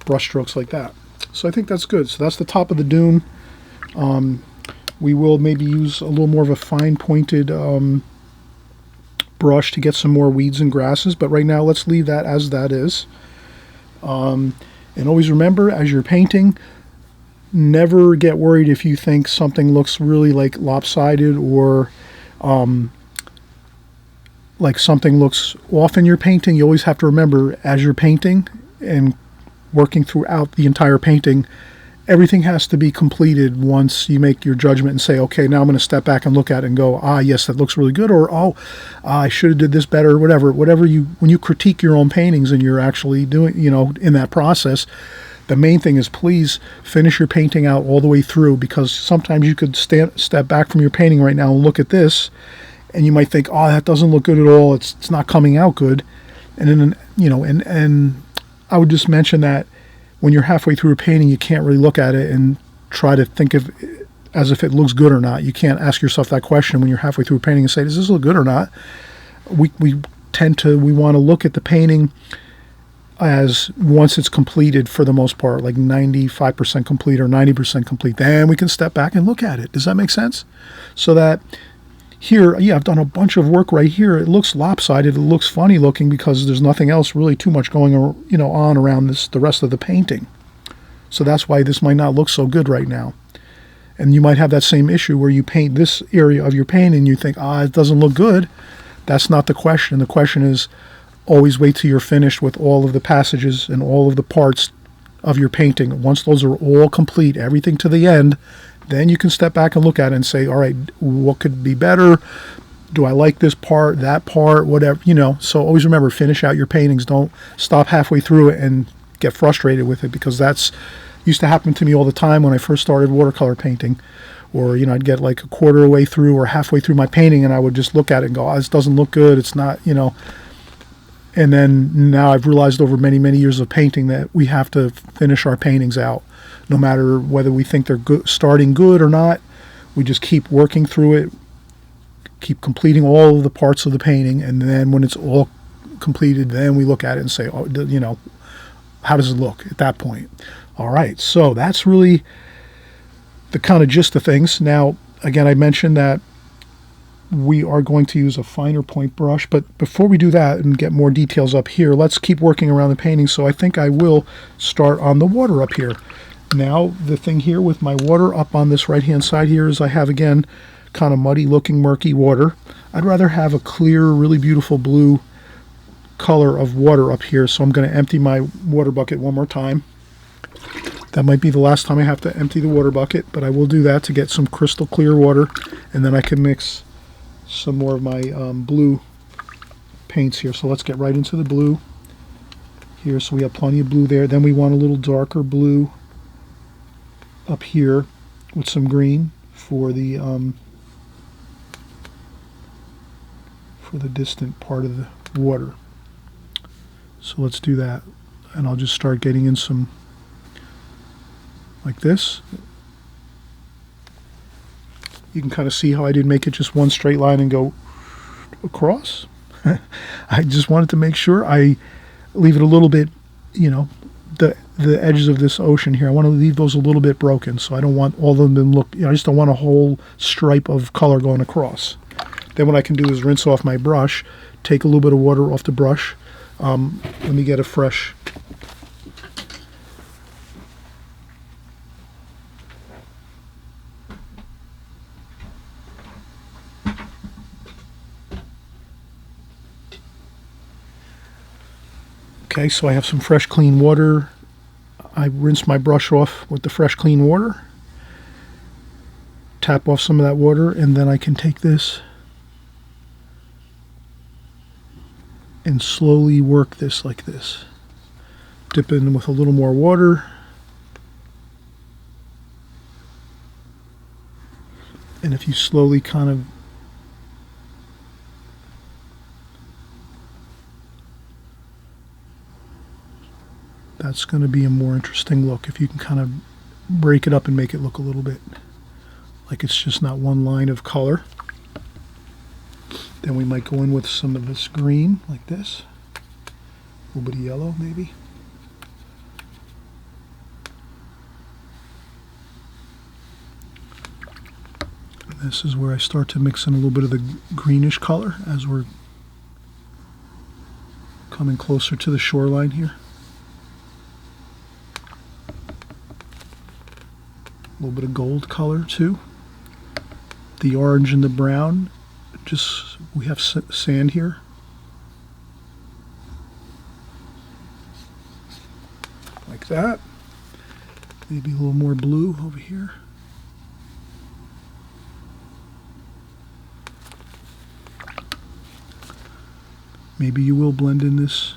brush strokes like that. So I think that's good. So that's the top of the dune. We will maybe use a little more of a fine pointed brush to get some more weeds and grasses, but right now let's leave that as that is. And always remember, as you're painting, never get worried if you think something looks really like lopsided or like something looks off in your painting. You always have to remember, as you're painting and working throughout the entire painting, everything has to be completed once you make your judgment and say, okay, now I'm going to step back and look at it and go, yes, that looks really good, or I should have did this better, or whatever you, when you critique your own paintings and you're actually doing, in that process, the main thing is please finish your painting out all the way through, because sometimes you could step back from your painting right now and look at this, and you might think, that doesn't look good at all, it's not coming out good, and then, and I would just mention that when you're halfway through a painting, you can't really look at it and try to think of it as if it looks good or not. You can't ask yourself that question when you're halfway through a painting and say, does this look good or not? We want to look at the painting as once it's completed, for the most part, like 95% complete or 90% complete, then we can step back and look at it. Does that make sense? So that here, yeah, I've done a bunch of work right here. It looks lopsided. It looks funny looking because there's nothing else really too much going on around the rest of the painting. So that's why this might not look so good right now. And you might have that same issue where you paint this area of your painting and you think, it doesn't look good. That's not the question. The question is, always wait till you're finished with all of the passages and all of the parts of your painting. Once those are all complete, everything to the end, then you can step back and look at it and say, all right, what could be better? Do I like this part, that part, whatever, So always remember, finish out your paintings. Don't stop halfway through it and get frustrated with it, because that's used to happen to me all the time when I first started watercolor painting. Or, I'd get like a quarter way through or halfway through my painting and I would just look at it and go, this doesn't look good. It's not, And then now I've realized over many, many years of painting that we have to finish our paintings out. No matter whether we think they're good, starting good or not, we just keep working through it, keep completing all of the parts of the painting, and then when it's all completed, then we look at it and say, how does it look at that point? All right, so that's really the kind of gist of things. Now, again, I mentioned that we are going to use a finer point brush, but before we do that and get more details up here, let's keep working around the painting. So I think I will start on the water up here. Now, the thing here with my water up on this right-hand side here is I have, again, kind of muddy looking, murky water. I'd rather have a clear, really beautiful blue color of water up here, so I'm going to empty my water bucket one more time. That might be the last time I have to empty the water bucket, but I will do that to get some crystal clear water, and then I can mix some more of my blue paints here. So let's get right into the blue here. So we have plenty of blue there. Then we want a little darker blue up here with some green for the distant part of the water. So let's do that, and I'll just start getting in some like this. You can kind of see how I didn't make it just one straight line and go across. I just wanted to make sure I leave it a little bit, the edges of this ocean here, I want to leave those a little bit broken, so I don't want all of them to look, I just don't want a whole stripe of color going across. Then what I can do is rinse off my brush, take a little bit of water off the brush. Let me get a fresh Okay, so I have some fresh clean water. I rinse my brush off with the fresh clean water, tap off some of that water, and then I can take this and slowly work this like this. Dip in with a little more water. And if you slowly kind of that's going to be a more interesting look if you can kind of break it up and make it look a little bit like it's just not one line of color. Then we might go in with some of this green like this, a little bit of yellow maybe. And this is where I start to mix in a little bit of the greenish color as we're coming closer to the shoreline here. A little bit of gold color too. The orange and the brown, just we have sand here. Like that. Maybe a little more blue over here. Maybe you will blend in this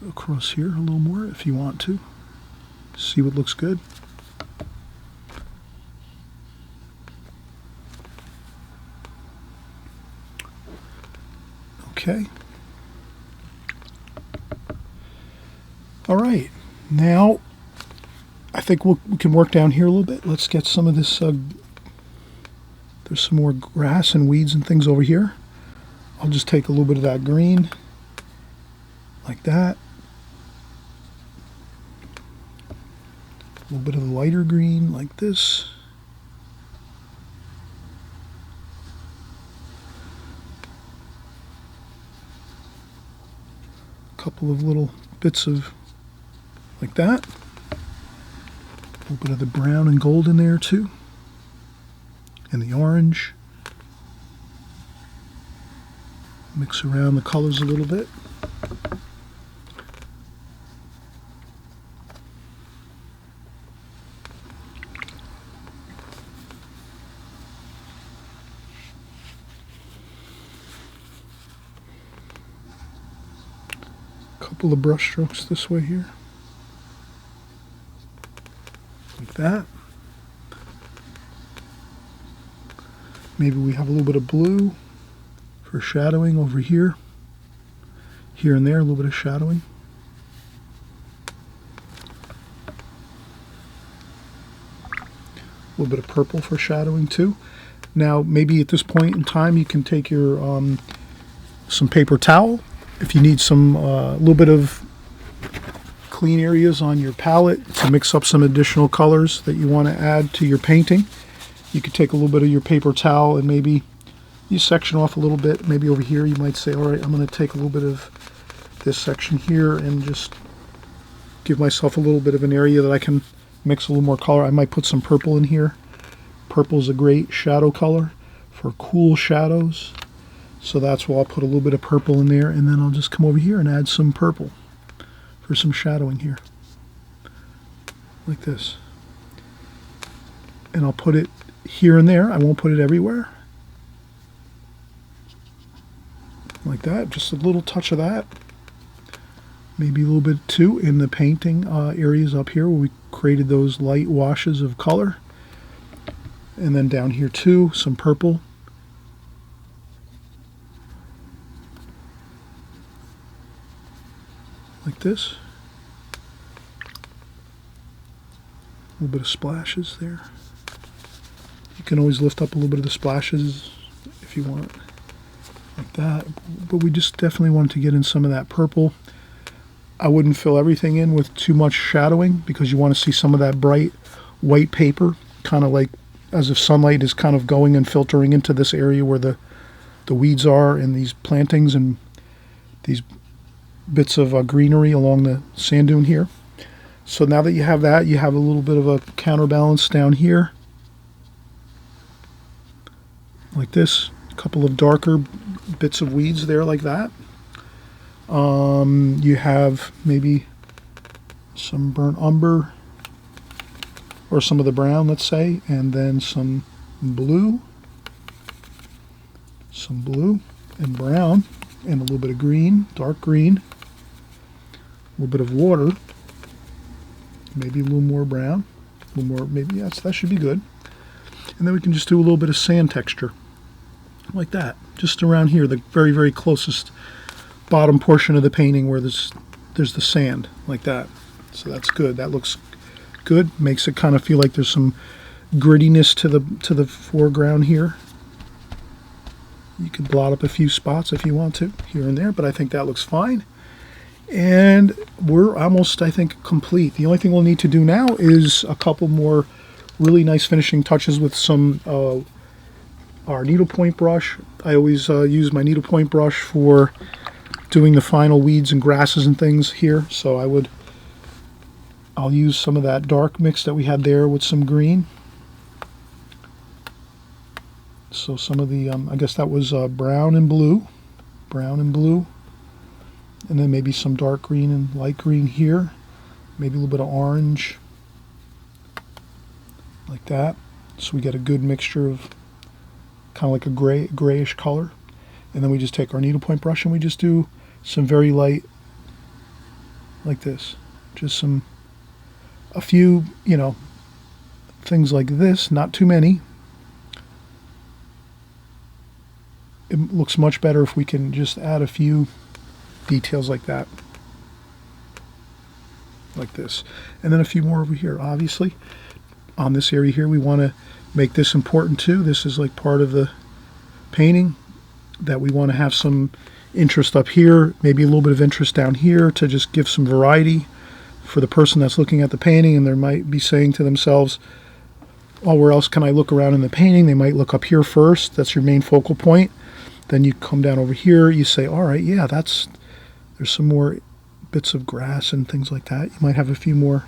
across here a little more if you want to. See what looks good. Okay. All right, now I think we can work down here a little bit. Let's get some of this, there's some more grass and weeds and things over here. I'll just take a little bit of that green, like that. A little bit of the lighter green, like this. A couple of little bits of, like that. A little bit of the brown and gold in there too. And the orange. Mix around the colors a little bit. Couple of brush strokes this way here. Like that. Maybe we have a little bit of blue for shadowing over here. Here and there, a little bit of shadowing. A little bit of purple for shadowing too. Now, maybe at this point in time, you can take your some paper towel. If you need some a little bit of clean areas on your palette to mix up some additional colors that you want to add to your painting, you could take a little bit of your paper towel and maybe you section off a little bit. Maybe over here you might say, all right, I'm going to take a little bit of this section here and just give myself a little bit of an area that I can mix a little more color. I might put some purple in here. Purple is a great shadow color for cool shadows. So that's why I'll put a little bit of purple in there, and then I'll just come over here and add some purple for some shadowing here. Like this. And I'll put it here and there. I won't put it everywhere. Like that, just a little touch of that. Maybe a little bit too in the painting areas up here where we created those light washes of color. And then down here too, some purple. Like this. A little bit of splashes there. You can always lift up a little bit of the splashes if you want. Like that. But we just definitely wanted to get in some of that purple. I wouldn't fill everything in with too much shadowing because you want to see some of that bright white paper, kind of like as if sunlight is kind of going and filtering into this area where the weeds are and these plantings and these bits of greenery along the sand dune here. So now that you have that, you have a little bit of a counterbalance down here. Like this. A couple of darker bits of weeds there like that. You have maybe some burnt umber or some of the brown, let's say, and then some blue and brown and a little bit of green, dark green, a little bit of water, maybe a little more brown, a little more, maybe yes, that should be good. And then we can just do a little bit of sand texture like that, just around here, the very, very closest bottom portion of the painting where there's the sand, like that. So that's good. That looks good. Makes it kind of feel like there's some grittiness to the foreground here. You can blot up a few spots if you want to, here and there, but I think that looks fine. And we're almost, I think, complete. The only thing we'll need to do now is a couple more really nice finishing touches with some our needlepoint brush. I always use my needlepoint brush for doing the final weeds and grasses and things here. So I'll use some of that dark mix that we had there with some green. So some of the, I guess that was brown and blue, and then maybe some dark green and light green here, maybe a little bit of orange, like that. So we get a good mixture of kind of like a grayish color. And then we just take our needlepoint brush and we just do some very light, like this. Just a few, things like this, not too many. It looks much better if we can just add a few details like that. like this. And then a few more over here. Obviously, on this area here, we want to make this important too. This is like part of the painting, that we want to have some interest up here, maybe a little bit of interest down here to just give some variety for the person that's looking at the painting, and they might be saying to themselves, oh, where else can I look around in the painting? They might look up here first. That's your main focal point. Then you come down over here, you say, all right, yeah, there's some more bits of grass and things like that. You might have a few more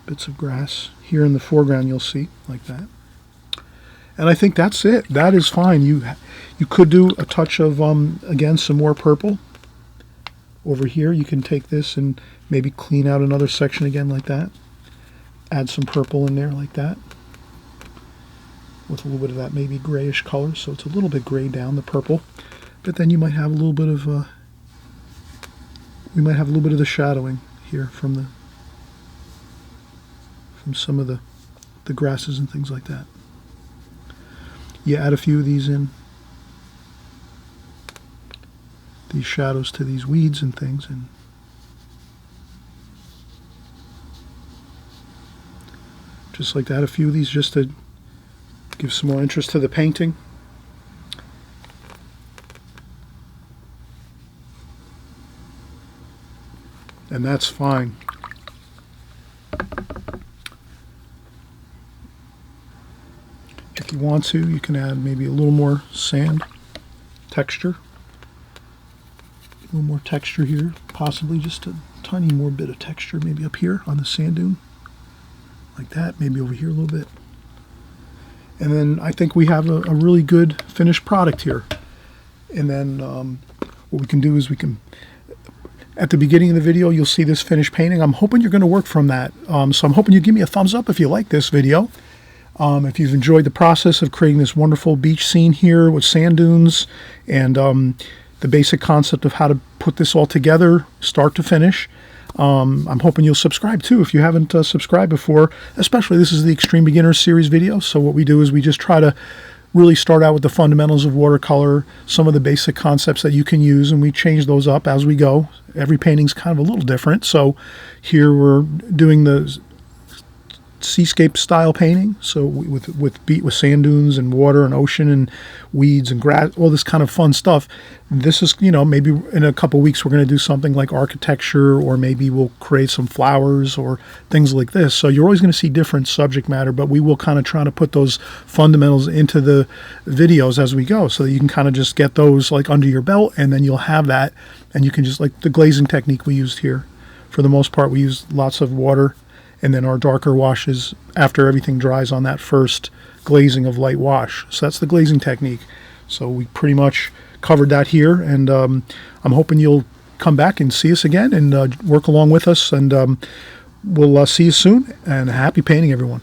bits of grass here in the foreground, you'll see, like that. And I think that's it. That is fine. You could do a touch of, again, some more purple. Over here, you can take this and maybe clean out another section again like that. Add some purple in there like that, with a little bit of that maybe grayish color, so it's a little bit gray down, the purple. But then you might have a little bit of, we might have a little bit of the shadowing here from some of the grasses and things like that. You add a few of these in, these shadows to these weeds and things, and just like that, a few of these just to give some more interest to the painting. And that's fine. If you want to, you can add maybe a little more sand texture. A little more texture here, possibly just a tiny more bit of texture maybe up here on the sand dune. Like that, maybe over here a little bit. And then I think we have a really good finished product here. And then what we can do is we can, at the beginning of the video, you'll see this finished painting. I'm hoping you're going to work from that. So I'm hoping you give me a thumbs up if you like this video. If you've enjoyed the process of creating this wonderful beach scene here with sand dunes and the basic concept of how to put this all together, start to finish. I'm hoping you'll subscribe too if you haven't subscribed before. Especially, this is the Extreme Beginner Series video. So what we do is we just try to really start out with the fundamentals of watercolor, some of the basic concepts that you can use, and we change those up as we go. Every painting's kind of a little different. So here we're doing the seascape style painting, so with sand dunes and water and ocean and weeds and grass, all this kind of fun stuff. This is, you know, maybe in a couple weeks we're going to do something like architecture, or maybe we'll create some flowers or things like this. So you're always going to see different subject matter, but we will kind of try to put those fundamentals into the videos as we go, so that you can kind of just get those like under your belt, and then you'll have that, and you can just, like the glazing technique we used here, for the most part we used lots of water, and then our darker washes after everything dries on that first glazing of light wash. So that's the glazing technique. So we pretty much covered that here, and I'm hoping you'll come back and see us again and work along with us, and we'll see you soon, and happy painting, everyone.